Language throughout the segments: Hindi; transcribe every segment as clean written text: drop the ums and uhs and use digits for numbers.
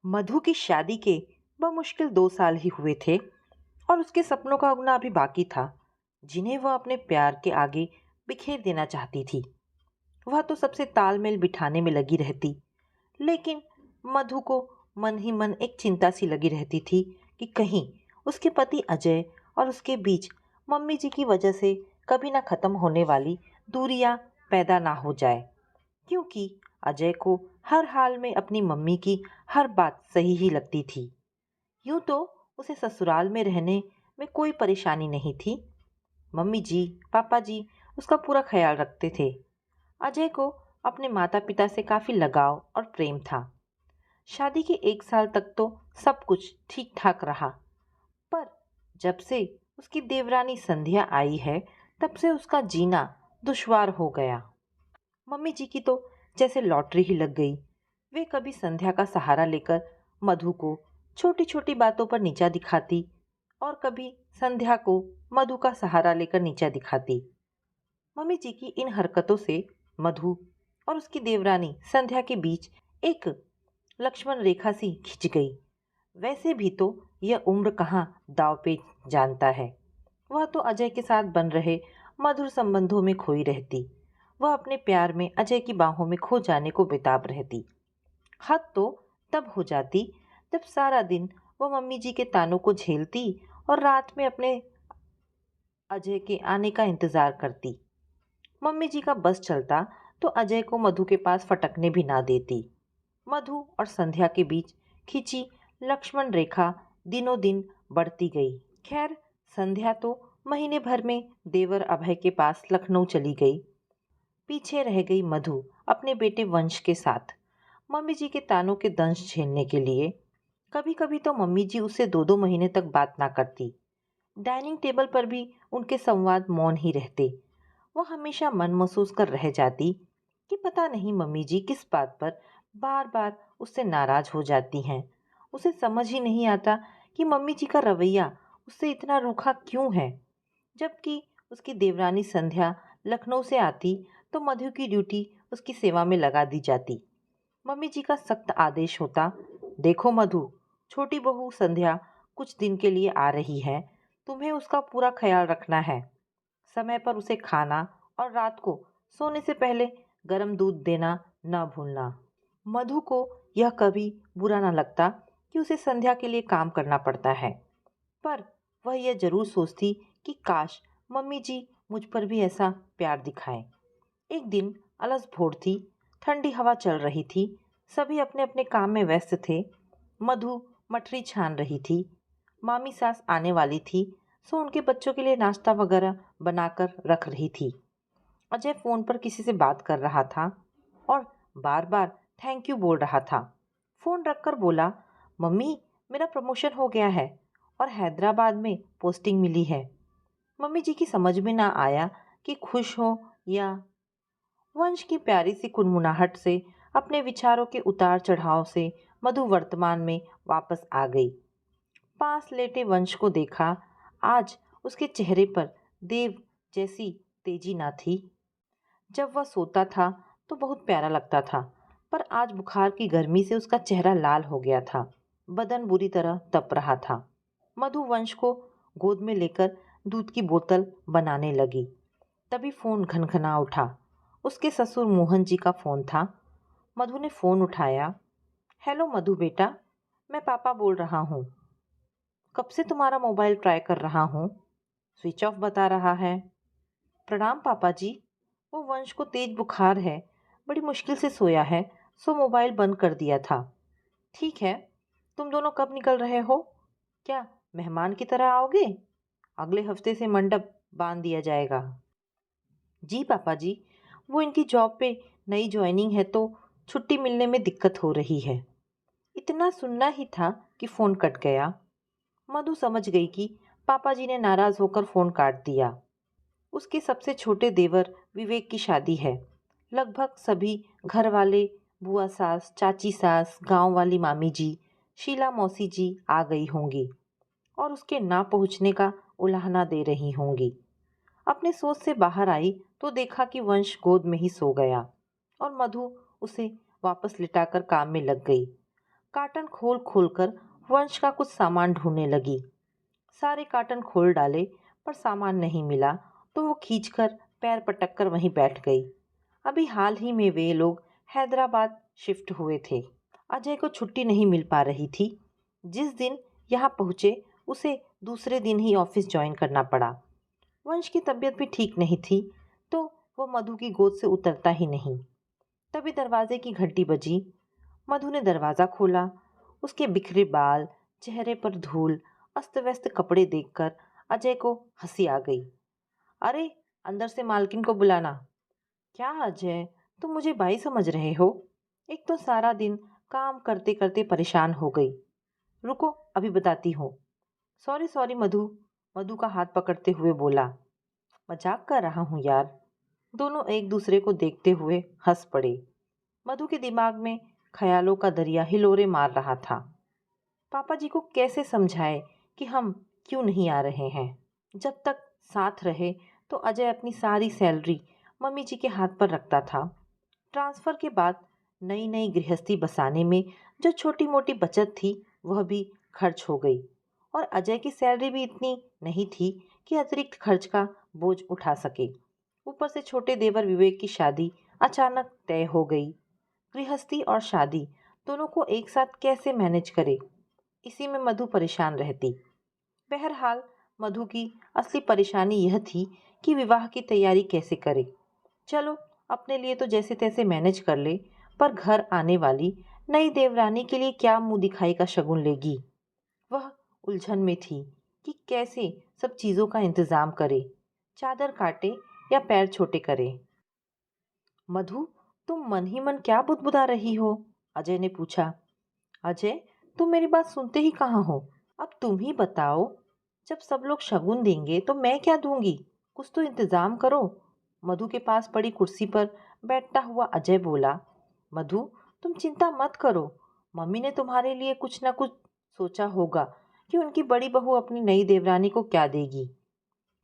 मधु की शादी के बमुश्किल 2 साल ही हुए थे और उसके सपनों का उगना अभी बाकी था, जिन्हें वह अपने प्यार के आगे बिखेर देना चाहती थी। वह तो सबसे तालमेल बिठाने में लगी रहती, लेकिन मधु को मन ही मन एक चिंता सी लगी रहती थी कि कहीं उसके पति अजय और उसके बीच मम्मी जी की वजह से कभी ना खत्म होने वाली दूरियां पैदा ना हो जाए। क्योंकि अजय को हर हाल में अपनी मम्मी की हर बात सही ही लगती थी। यूं तो उसे ससुराल में रहने में कोई परेशानी नहीं थी। मम्मी जी, पापा जी उसका पूरा ख्याल रखते थे। अजय को अपने माता पिता से काफी लगाव और प्रेम था। शादी के 1 साल तक तो सब कुछ ठीक ठाक रहा, पर जब से उसकी देवरानी संध्या आई है, तब से उसका जीना दुश्वार हो गया। मम्मी जी की तो जैसे लॉटरी ही लग गई। वे कभी संध्या का सहारा लेकर मधु को छोटी छोटी बातों पर नीचा दिखाती और कभी संध्या को मधु का सहारा लेकर नीचा दिखाती। मम्मी जी की इन हरकतों से मधु और उसकी देवरानी संध्या के बीच एक लक्ष्मण रेखा सी खिंच गई। वैसे भी तो यह उम्र कहाँ दांव पे जानता है। वह तो अजय के साथ बन रहे मधुर संबंधों में खोई रहती। वह अपने प्यार में अजय की बाहों में खो जाने को बेताब रहती। हद तो तब हो जाती जब सारा दिन वह मम्मी जी के तानों को झेलती और रात में अपने अजय के आने का इंतजार करती। मम्मी जी का बस चलता तो अजय को मधु के पास फटकने भी ना देती। मधु और संध्या के बीच खिंची लक्ष्मण रेखा दिनों दिन बढ़ती गई। खैर, संध्या तो महीने भर में देवर अभय के पास लखनऊ चली गई। पीछे रह गई मधु अपने बेटे वंश के साथ मम्मी जी के तानों के दंश झेलने के लिए। कभी कभी तो मम्मी जी उससे 2-2 महीने तक बात ना करती। डाइनिंग टेबल पर भी उनके संवाद मौन ही रहते। वो हमेशा मन महसूस कर रह जाती कि पता नहीं मम्मी जी किस बात पर बार बार उससे नाराज हो जाती हैं। उसे समझ ही नहीं आता कि मम्मी जी का रवैया उससे इतना रूखा क्यों है। जबकि उसकी देवरानी संध्या लखनऊ से आती तो मधु की ड्यूटी उसकी सेवा में लगा दी जाती। मम्मी जी का सख्त आदेश होता, देखो मधु, छोटी बहू संध्या कुछ दिन के लिए आ रही है, तुम्हें उसका पूरा ख्याल रखना है। समय पर उसे खाना और रात को सोने से पहले गर्म दूध देना न भूलना। मधु को यह कभी बुरा न लगता कि उसे संध्या के लिए काम करना पड़ता है, पर वह यह जरूर सोचती कि काश मम्मी जी मुझ पर भी ऐसा प्यार दिखाएं। एक दिन अलस भोर थी, ठंडी हवा चल रही थी, सभी अपने अपने काम में व्यस्त थे। मधु मठरी छान रही थी। मामी सास आने वाली थी, सो उनके बच्चों के लिए नाश्ता वगैरह बनाकर रख रही थी। अजय फोन पर किसी से बात कर रहा था और बार बार थैंक यू बोल रहा था। फोन रखकर बोला, मम्मी, मेरा प्रमोशन हो गया है और हैदराबाद में पोस्टिंग मिली है। मम्मी जी की समझ में ना आया कि खुश हो या। वंश की प्यारी सी कुनमुनाहट से, अपने विचारों के उतार चढ़ाव से मधु वर्तमान में वापस आ गई। पास लेटे वंश को देखा। आज उसके चेहरे पर देव जैसी तेजी ना थी। जब वह सोता था तो बहुत प्यारा लगता था, पर आज बुखार की गर्मी से उसका चेहरा लाल हो गया था। बदन बुरी तरह तप रहा था। मधु वंश को गोद में लेकर दूध की बोतल बनाने लगी। तभी फोन घनघना उठा। उसके ससुर मोहन जी का फोन था। मधु ने फोन उठाया। हेलो मधु बेटा, मैं पापा बोल रहा हूँ। कब से तुम्हारा मोबाइल ट्राई कर रहा हूँ, स्विच ऑफ बता रहा है। प्रणाम पापा जी। वो वंश को तेज बुखार है, बड़ी मुश्किल से सोया है, सो मोबाइल बंद कर दिया था। ठीक है, तुम दोनों कब निकल रहे हो? क्या मेहमान की तरह आओगे? अगले हफ्ते से मंडप बांध दिया जाएगा। जी पापा जी, वो इनकी जॉब पे नई ज्वाइनिंग है तो छुट्टी मिलने में दिक्कत हो रही है। इतना सुनना ही था कि फोन कट गया। मधु समझ गई कि पापा जी ने नाराज होकर फोन काट दिया। उसके सबसे छोटे देवर विवेक की शादी है। लगभग सभी घर वाले, बुआ सास, चाची सास, गांव वाली मामी जी, शीला मौसी जी आ गई होंगी और उसके ना पहुंचने का उलाहना दे रही होंगी। अपने सोच से बाहर आई तो देखा कि वंश गोद में ही सो गया और मधु उसे वापस लिटाकर काम में लग गई। कार्टन खोल खोल कर वंश का कुछ सामान ढूंढने लगी। सारे कार्टन खोल डाले पर सामान नहीं मिला तो वो खींचकर पैर पटक कर वहीं बैठ गई। अभी हाल ही में वे लोग हैदराबाद शिफ्ट हुए थे। अजय को छुट्टी नहीं मिल पा रही थी। जिस दिन यहाँ पहुँचे उसे दूसरे दिन ही ऑफिस ज्वाइन करना पड़ा। वंश की तबीयत भी ठीक नहीं थी तो वो मधु की गोद से उतरता ही नहीं। तभी दरवाजे की घंटी बजी। मधु ने दरवाज़ा खोला। उसके बिखरे बाल, चेहरे पर धूल, अस्त व्यस्त कपड़े देखकर अजय को हंसी आ गई। अरे, अंदर से मालकिन को बुलाना। क्या अजय, तुम मुझे बाई समझ रहे हो? एक तो सारा दिन काम करते करते परेशान हो गई। रुको, अभी बताती हूँ। सॉरी सॉरी मधु, मधु का हाथ पकड़ते हुए बोला। मजाक कर रहा हूँ यार। दोनों एक दूसरे को देखते हुए हंस पड़े। मधु के दिमाग में ख्यालों का दरिया हिलोरे मार रहा था। पापा जी को कैसे समझाए कि हम क्यों नहीं आ रहे हैं। जब तक साथ रहे तो अजय अपनी सारी सैलरी मम्मी जी के हाथ पर रखता था। ट्रांसफ़र के बाद नई नई गृहस्थी बसाने में जो छोटी मोटी बचत थी वह भी खर्च हो गई और अजय की सैलरी भी इतनी नहीं थी कि अतिरिक्त खर्च का बोझ उठा सके। ऊपर से छोटे देवर विवेक की शादी अचानक तय हो गई। गृहस्थी और शादी दोनों को एक साथ कैसे मैनेज करे, इसी में मधु परेशान रहती। बहरहाल मधु की असली परेशानी यह थी कि विवाह की तैयारी कैसे करे। चलो, अपने लिए तो जैसे तैसे मैनेज कर ले, पर घर आने वाली नई देवरानी के लिए क्या मुंह दिखाई का शगुन लेगी। वह उलझन में थी कि कैसे सब चीज़ों का इंतजाम करे, चादर काटे या पैर छोटे करे। मधु, तुम मन ही मन क्या बुदबुदा रही हो? अजय ने पूछा। अजय, तुम मेरी बात सुनते ही कहाँ हो? अब तुम ही बताओ। जब सब लोग शगुन देंगे तो मैं क्या दूंगी? कुछ तो इंतजाम करो। मधु के पास पड़ी कुर्सी पर बैठता हुआ अजय बोला। मधु, तुम चिंता मत करो। मम्मी ने तुम्हारे लिए कुछ ना कुछ सोचा होगा कि उनकी बड़ी बहू अपनी नई देवरानी को क्या देगी।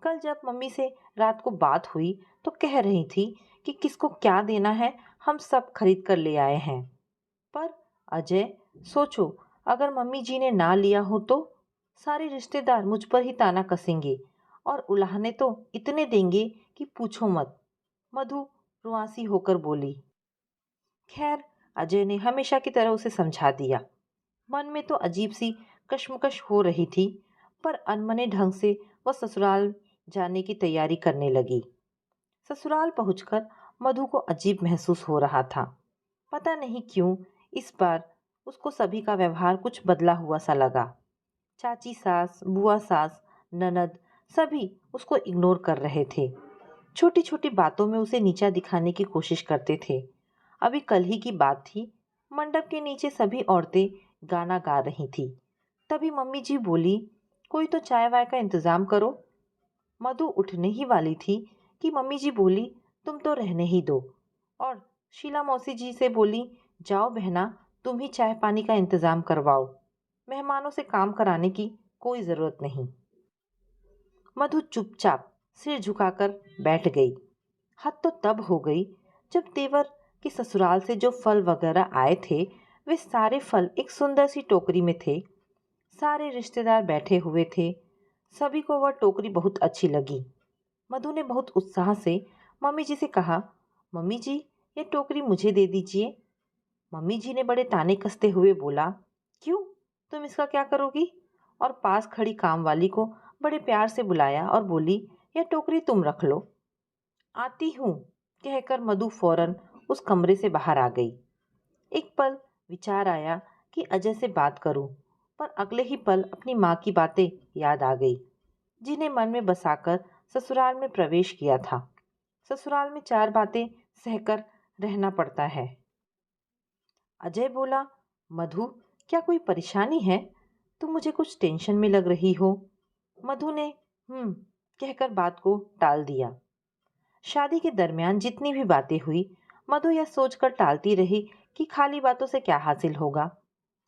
कल जब मम्मी से रात को बात हुई तो कह रही थी कि किसको क्या देना है हम सब खरीद कर ले आए हैं। पर अजय, सोचो, अगर मम्मी जी ने ना लिया हो तो सारे रिश्तेदार मुझ पर ही ताना कसेंगे और उलाहने तो इतने देंगे कि पूछो मत। मधु रुआसी होकर बोली। खैर, अजय ने हमेशा की तरह उसे समझा दिया। मन में तो अजीब सी कश्मकश हो रही थी, पर अनमने ढंग से वह ससुराल जाने की तैयारी करने लगी। ससुराल पहुंचकर मधु को अजीब महसूस हो रहा था। पता नहीं क्यों इस बार उसको सभी का व्यवहार कुछ बदला हुआ सा लगा। चाची सास, बुआ सास, ननद सभी उसको इग्नोर कर रहे थे। छोटी छोटी बातों में उसे नीचा दिखाने की कोशिश करते थे। अभी कल ही की बात थी। मंडप के नीचे सभी औरतें गाना गा रही थी। तभी मम्मी जी बोली, कोई तो चाय वाय का इंतजाम करो। मधु उठने ही वाली थी कि मम्मी जी बोली, तुम तो रहने ही दो। और शीला मौसी जी से बोली, जाओ बहना, तुम ही चाय पानी का इंतजाम करवाओ। मेहमानों से काम कराने की कोई ज़रूरत नहीं। मधु चुपचाप सिर झुकाकर बैठ गई। हद तो तब हो गई जब देवर के ससुराल से जो फल वगैरह आए थे वे सारे फल एक सुंदर सी टोकरी में थे। सारे रिश्तेदार बैठे हुए थे। सभी को वह टोकरी बहुत अच्छी लगी। मधु ने बहुत उत्साह से मम्मी जी से कहा, मम्मी जी, ये टोकरी मुझे दे दीजिए। मम्मी जी ने बड़े ताने कसते हुए बोला, क्यों, तुम इसका क्या करोगी? और पास खड़ी कामवाली को बड़े प्यार से बुलाया और बोली, यह टोकरी तुम रख लो। आती हूँ, कहकर मधु फौरन उस कमरे से बाहर आ गई। एक पल विचार आया कि अजय से बात करूं, पर अगले ही पल अपनी माँ की बातें याद आ गई, जिन्हें मन में बसाकर ससुराल में प्रवेश किया था। ससुराल में चार बातें सहकर रहना पड़ता है। अजय बोला, मधु, क्या कोई परेशानी है? तुम मुझे कुछ टेंशन में लग रही हो। मधु ने कहकर बात को टाल दिया। शादी के दरमियान जितनी भी बातें हुई, मधु यह सोचकर टालती रही कि खाली बातों से क्या हासिल होगा।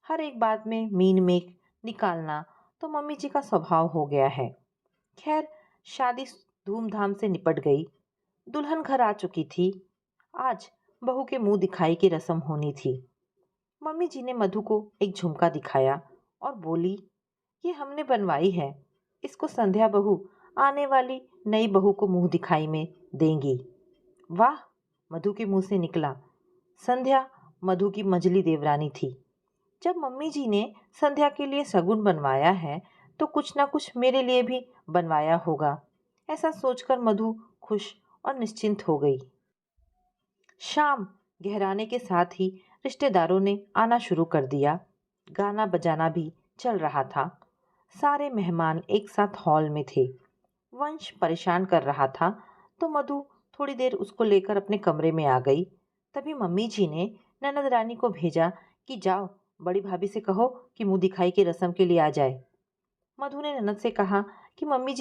हर एक बात में मीन मेक निकालना तो मम्मी जी का स्वभाव हो गया है। खैर, शादी धूमधाम से निपट गई। दुल्हन घर आ चुकी थी। आज बहू के मुंह दिखाई की रस्म होनी थी। मम्मी जी ने मधु को एक झुमका दिखाया और बोली, ये हमने बनवाई है, इसको संध्या बहू आने वाली नई बहू को मुंह दिखाई में देंगी। वाह, मधु के मुंह से निकला। संध्या मधु की मंझली देवरानी थी। जब मम्मी जी ने संध्या के लिए शगुन बनवाया है तो कुछ ना कुछ मेरे लिए भी बनवाया होगा, ऐसा सोचकर मधु खुश और निश्चिंत हो गई। शाम गहराने के साथ ही रिश्तेदारों ने आना शुरू कर दिया। गाना बजाना भी चल रहा था। सारे मेहमान एक साथ हॉल में थे। वंश परेशान कर रहा था तो मधु थोड़ी देर उसको लेकर अपने कमरे में आ गई। तभी मम्मी जी ने ननद रानी को भेजा कि जाओ बड़ी भाभी से कहो कि मुंह दिखाई की रस्म के लिए आ जाए। मधु ने ननद से कहा कि मम्मी जी